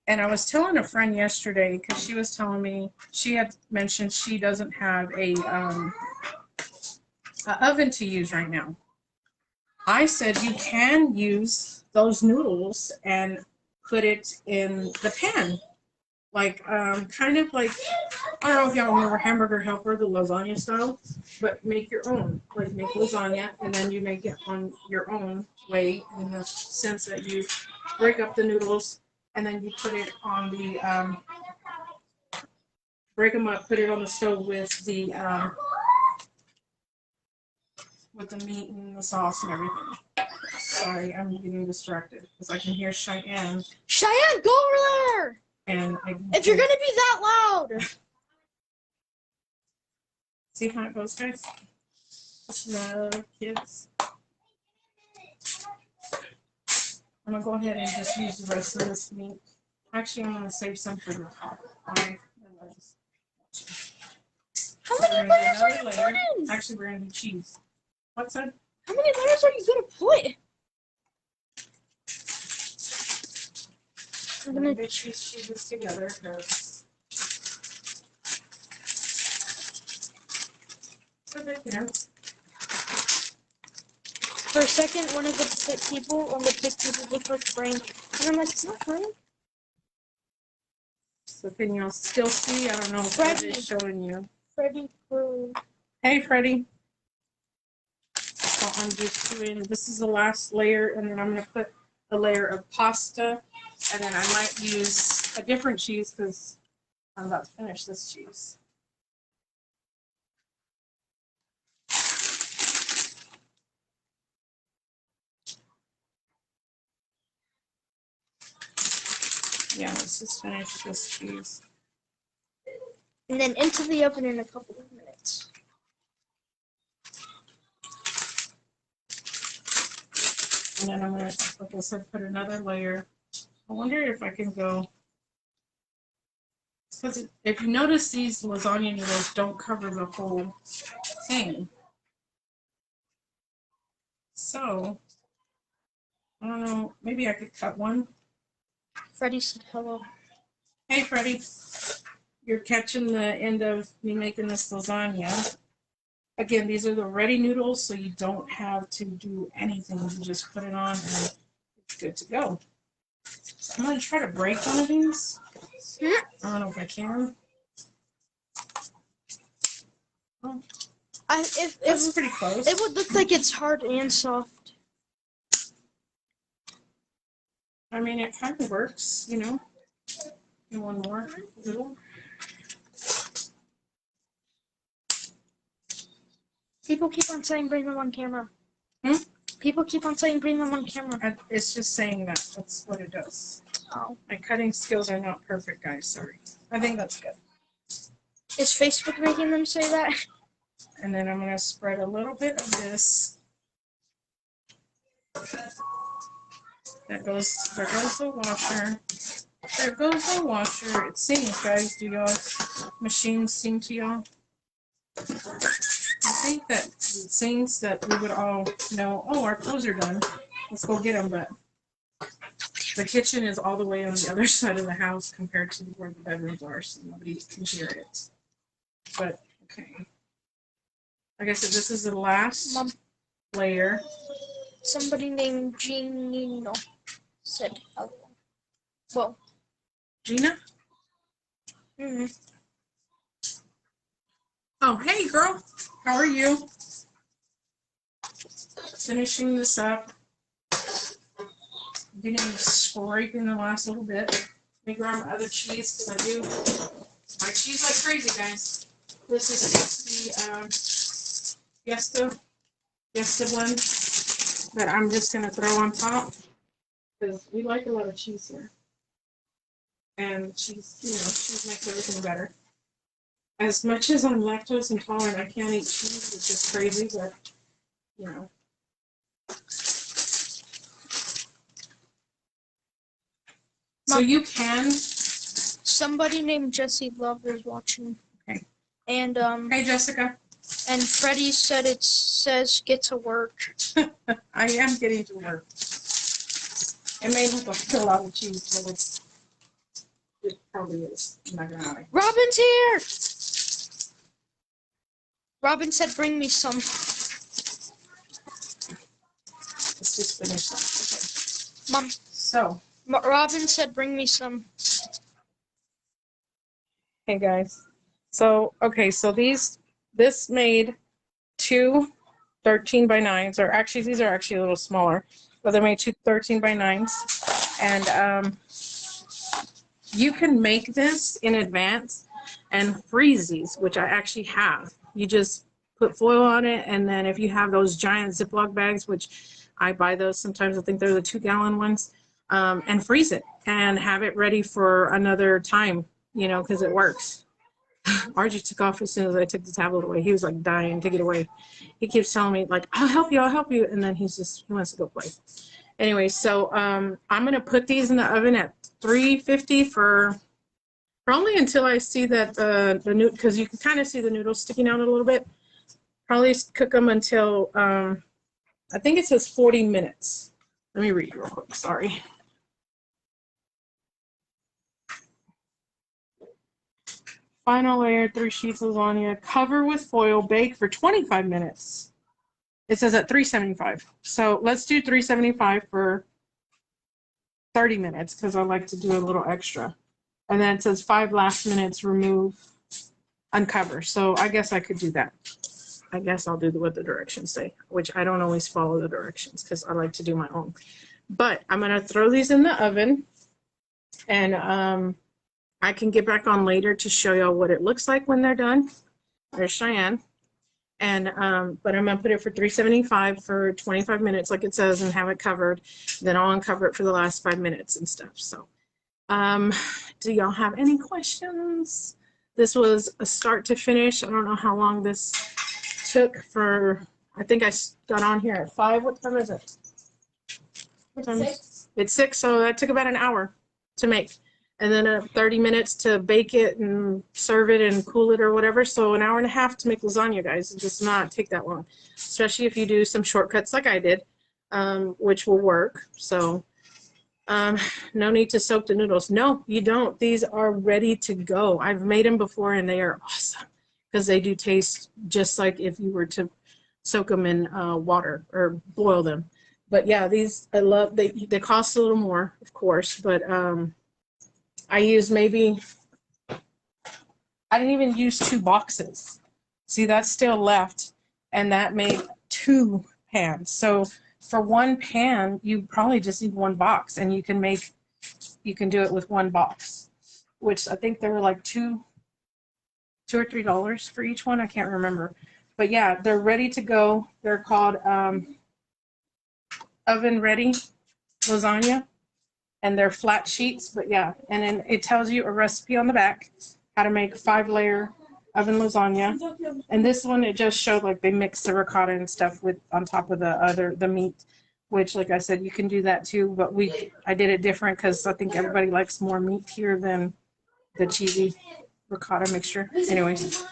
[SPEAKER 1] And I was telling a friend yesterday, because she was telling me, she had mentioned she doesn't have a oven to use right now. I said you can use those noodles and put it in the pan. Like, kind of like, I don't know if y'all remember Hamburger Helper, the lasagna style, but make your own. Like, make lasagna, and then you make it on your own way, in the sense that you break up the noodles, and then you put it on the, break them up, put it on the stove with the meat and the sauce and everything. Sorry, I'm getting distracted, because I can hear Cheyenne.
[SPEAKER 4] Cheyenne, go over there!
[SPEAKER 1] And
[SPEAKER 4] If you're gonna be that loud!
[SPEAKER 1] See how it goes, guys? Love kids. I'm gonna go ahead and just use the rest of this meat. Actually, I'm gonna save some for the top. Alright.
[SPEAKER 4] How
[SPEAKER 1] We're
[SPEAKER 4] many
[SPEAKER 1] gonna do
[SPEAKER 4] layers are
[SPEAKER 1] another
[SPEAKER 4] you
[SPEAKER 1] layer.
[SPEAKER 4] putting?
[SPEAKER 1] Actually, we're gonna do cheese. What's that?
[SPEAKER 4] How many layers are you gonna put?
[SPEAKER 1] I'm gonna mix these cheeses together because so they can.
[SPEAKER 4] For a second, one of the pit people on the pit people looked like brain, and I'm like, it's not brain.
[SPEAKER 1] So can you all still see? I don't know if
[SPEAKER 4] Freddie.
[SPEAKER 1] it's showing you.
[SPEAKER 4] Freddy Krueger.
[SPEAKER 1] Hey, Freddie. So I'm just doing, this is the last layer, and then I'm gonna put a layer of pasta, and then I might use a different cheese because I'm about to finish this cheese. Yeah, let's just finish this cheese.
[SPEAKER 4] And then into the oven in a couple of minutes.
[SPEAKER 1] And then I'm gonna, like I said, put another layer. I wonder if I can go, because if you notice, these lasagna noodles don't cover the whole thing. So, I don't know, maybe I could cut one.
[SPEAKER 4] Freddy said hello.
[SPEAKER 1] Hey, Freddie. You're catching the end of me making this lasagna. Again, these are the ready noodles, so you don't have to do anything. You just put it on and it's good to go. So I'm going to try to break one of these. I don't know if I can. Oh,
[SPEAKER 4] If
[SPEAKER 1] that's pretty close.
[SPEAKER 4] it would look like it's hard and soft.
[SPEAKER 1] I mean, it kind of works, you know. And one more little.
[SPEAKER 4] People keep on saying bring them on camera.
[SPEAKER 1] Hmm?
[SPEAKER 4] People keep on saying bring them on camera.
[SPEAKER 1] It's just saying that. That's what it does.
[SPEAKER 4] Oh.
[SPEAKER 1] My cutting skills are not perfect, guys. Sorry. I think that's good.
[SPEAKER 4] Is Facebook making them say that?
[SPEAKER 1] And then I'm going to spread a little bit of this. There goes the washer. There goes the washer. It sings, guys. Do y'all machines sing to y'all? I think that it sings that we would all know, oh, our clothes are done. Let's go get them. But the kitchen is all the way on the other side of the house compared to where the bedrooms are, so nobody can hear it. But, okay. Like I said, this is the last
[SPEAKER 4] Mom.
[SPEAKER 1] layer.
[SPEAKER 4] Somebody named Gino said hello. Well.
[SPEAKER 1] Gina?
[SPEAKER 4] Mm-hmm.
[SPEAKER 1] Oh, hey, girl. How are you? Finishing this up. Getting scraping the last little bit. Let me grab my other cheese because I do my cheese like crazy, guys. This is just the Fiesta blend that I'm just gonna throw on top because we like a lot of cheese here. And cheese, you know, cheese makes everything better. As much as I'm lactose intolerant, I can't eat cheese, which is crazy, but you know. So you can.
[SPEAKER 4] Somebody named Jesse Love is watching.
[SPEAKER 1] Okay.
[SPEAKER 4] And
[SPEAKER 1] Hey, Jessica.
[SPEAKER 4] And Freddie said it says get to work.
[SPEAKER 1] I am getting to work. It may look like a lot of cheese, but it probably is. I'm not gonna lie.
[SPEAKER 4] Robin's here! Robin said bring me some.
[SPEAKER 1] Let's just finish that. Okay.
[SPEAKER 4] Mom.
[SPEAKER 1] So.
[SPEAKER 4] Robin said bring me some.
[SPEAKER 1] Hey, guys. So, okay, so this made two 13 by 9s, or actually, these are actually a little smaller, but they made two 13 by 9s. And you can make this in advance and freeze these, which I actually have. You just put foil on it, and then if you have those giant Ziploc bags, which I buy those sometimes, I think they're the 2-gallon ones, and freeze it and have it ready for another time, you know, because it works. RG took off as soon as I took the tablet away. He was like dying to get away. He keeps telling me like, I'll help you. And then he wants to go play. Anyway, so I'm gonna put these in the oven at 350 for probably until I see that the noodle, because you can kind of see the noodles sticking out a little bit. Probably cook them until I think it says 40 minutes. Let me read real quick. Sorry. Final layer, 3 sheets of lasagna. Cover with foil. Bake for 25 minutes. It says at 375. So let's do 375 for 30 minutes because I like to do a little extra. And then it says 5 last minutes, remove, uncover. So I guess I could do that. I guess I'll do what the directions say, which I don't always follow the directions because I like to do my own. But I'm going to throw these in the oven, and I can get back on later to show y'all what it looks like when they're done. There's Cheyenne. And but I'm going to put it for 375 for 25 minutes like it says and have it covered. Then I'll uncover it for the last 5 minutes and stuff. So do y'all have any questions? This was a start to finish. I don't know how long this took for, I think I got on here at 5. What time is it? What time? It's 6, so that took about an hour to make. And then 30 minutes to bake it and serve it and cool it or whatever. So an hour and a half to make lasagna, guys. It does not take that long, especially if you do some shortcuts like I did, which will work. So no need to soak the noodles. No, you don't. These are ready to go. I've made them before and they are awesome because they do taste just like if you were to soak them in water or boil them. But yeah, these I love. They cost a little more, of course, but I use maybe, I didn't even use 2 boxes. See, that's still left, and that made 2 pans. So for 1 pan, you probably just need 1 box, and you can do it with 1 box, which I think they were like $2 or $3 for each one. I can't remember. But yeah, they're ready to go. They're called oven ready lasagna. And they're flat sheets, but yeah. And then it tells you a recipe on the back, how to make 5-layer oven lasagna. And this one, it just showed like they mix the ricotta and stuff with on top of the meat, which like I said, you can do that too. But I did it different because I think everybody likes more meat here than the cheesy ricotta mixture. Anyways,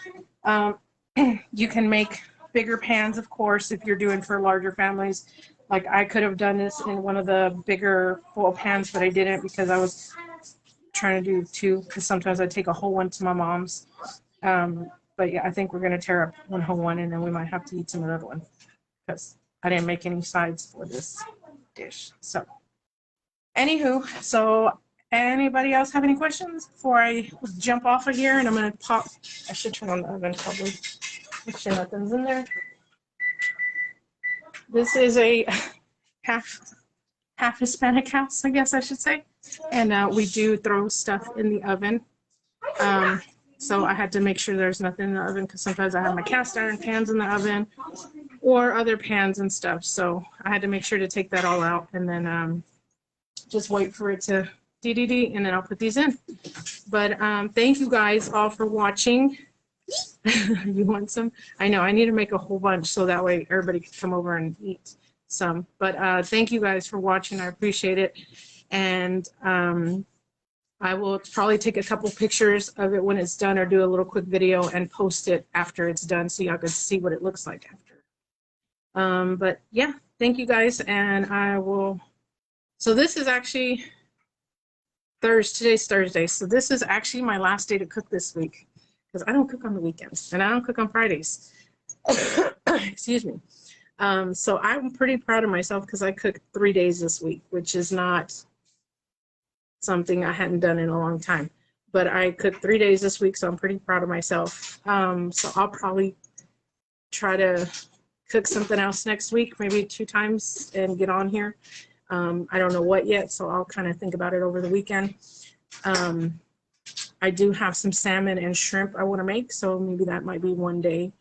[SPEAKER 1] you can make bigger pans, of course, if you're doing for larger families. Like I could have done this in one of the bigger full pans, but I didn't because I was trying to do 2 because sometimes I take a whole one to my mom's. But yeah, I think we're going to tear up one whole one and then we might have to eat some of the other one because I didn't make any sides for this dish. So anywho, so anybody else have any questions before I jump off of here? And I'm going to pop, I should turn on the oven probably. Make sure nothing's in there. This is a half Hispanic house, I guess I should say. And we do throw stuff in the oven. So I had to make sure there's nothing in the oven because sometimes I have my cast iron pans in the oven or other pans and stuff. So I had to make sure to take that all out and then just wait for it to and then I'll put these in. But thank you guys all for watching. You want some? I know I need to make a whole bunch so that way everybody can come over and eat some. But thank you guys for watching. I appreciate it. And I will probably take a couple pictures of it when it's done or do a little quick video and post it after it's done so y'all can see what it looks like after. But yeah, thank you guys. And I will. So this is actually today's Thursday. So this is actually my last day to cook this week. Because I don't cook on the weekends and I don't cook on Fridays. Excuse me. So I'm pretty proud of myself because I cooked 3 days this week, which is not something I hadn't done in a long time. But I cooked 3 days this week, so I'm pretty proud of myself. So I'll probably try to cook something else next week, maybe 2 times and get on here. I don't know what yet, so I'll kind of think about it over the weekend. I do have some salmon and shrimp I want to make, so maybe that might be one day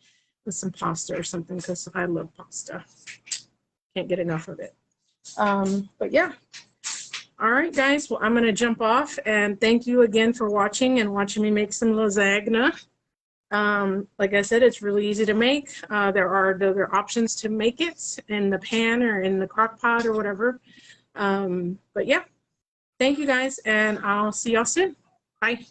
[SPEAKER 1] with some pasta or something because I love pasta. Can't get enough of it. But yeah. All right, guys. Well, I'm going to jump off and thank you again for watching and watching me make some lasagna. Like I said, it's really easy to make. There are other options to make it in the pan or in the crock pot or whatever. But yeah, thank you guys, and I'll see y'all soon. Bye.